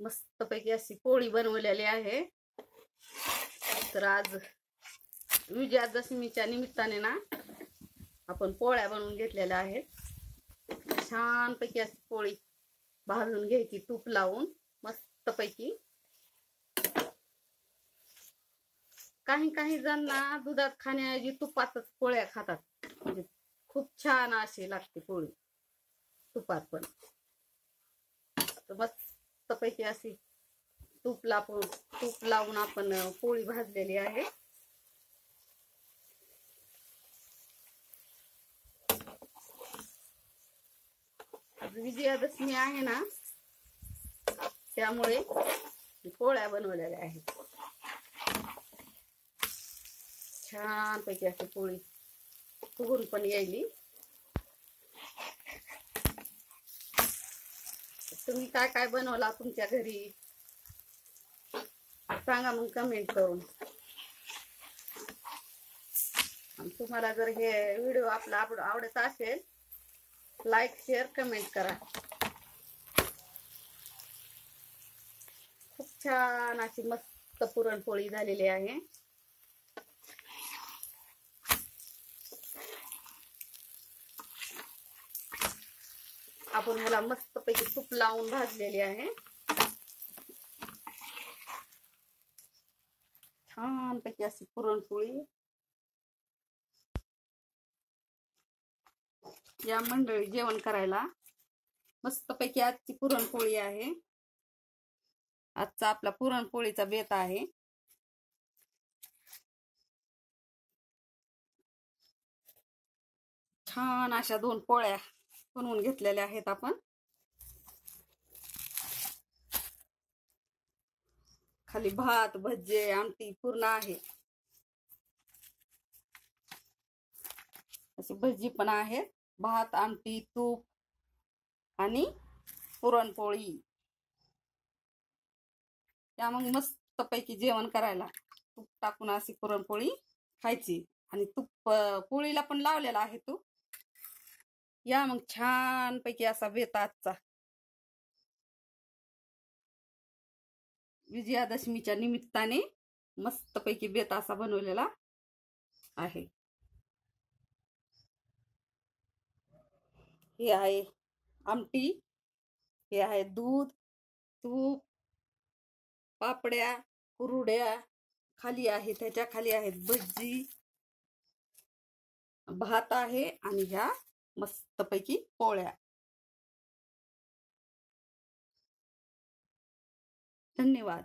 मस्तपैकी अशी पोळी बनवलेली आहे। तर आज विजयादशमीच्या निमित्ताने ना आपण पोळ्या बनवून घेतलेल्या आहेत। छानपैकी अशी पोळी भाजून घ्यायची तूप लावून मस्तपैकी। काही जण ना दुधात खाण्याऐवजी तुपातच पोळ्या खातात, म्हणजे खूप छान अशी लागते पोळी तुपात पण। मस्तपैकी अशी तूप लावून आपण पोळी भाजलेली आहे। आज विजयादशमी आहे ना, त्यामुळे पोळ्या बनवलेल्या आहेत। छानपैकी अशी पोळी फुगून पण यायली। तुम्ही काय काय बनवला तुमच्या घरी सांगा मग कमेंट करून। आणि तुम्हाला जर हे व्हिडिओ आपला आवडत असेल लाईक शेअर कमेंट करा। खूप छान अशी मस्त पुरणपोळी झालेली आहे। आपण ह्याला मस्तपैकी तूप लावून भाजलेली आहे। छानपैकी अशी पुरणपोळी। या मंडळी जेवण करायला मस्तपैकी आजची पुरणपोळी आहे। आजचा आपला पुरणपोळीचा बेत आहे। छान अशा 2 पोळ्या बनवून घेतलेल्या आहेत आपण। खाली भात भजे आमटी पूर्ण आहे। अशी भजी पण आहे, भात आमटी तूप आणि पुरणपोळी। त्या मग मस्तपैकी जेवण करायला तूप टाकून अशी पुरणपोळी खायची। आणि तूप पोळीला पण लावलेला आहे तूप। या मग छानपैकी असा बेत आजचा विजयादशमीच्या निमित्ताने मस्तपैकी बेत असा बनवलेला आहे। हे आहे आमटी, हे आहे दूध तूप पापड्या कुरुड्या, खाली आहे त्याच्या खाली आहेत भजी भात आहे आणि ह्या मस्तपैकी पोळ्या। धन्यवाद।